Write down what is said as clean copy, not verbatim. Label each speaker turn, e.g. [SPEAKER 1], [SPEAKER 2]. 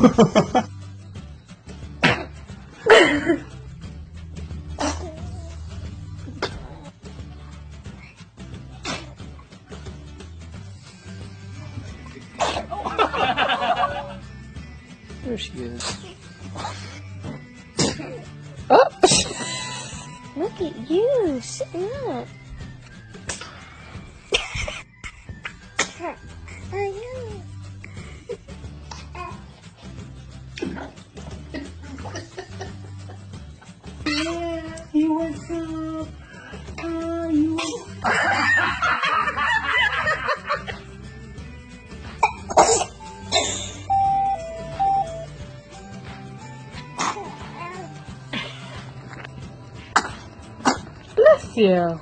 [SPEAKER 1] There she is. Oh!
[SPEAKER 2] Look at you sitting up.
[SPEAKER 1] He wants up. You Bless you.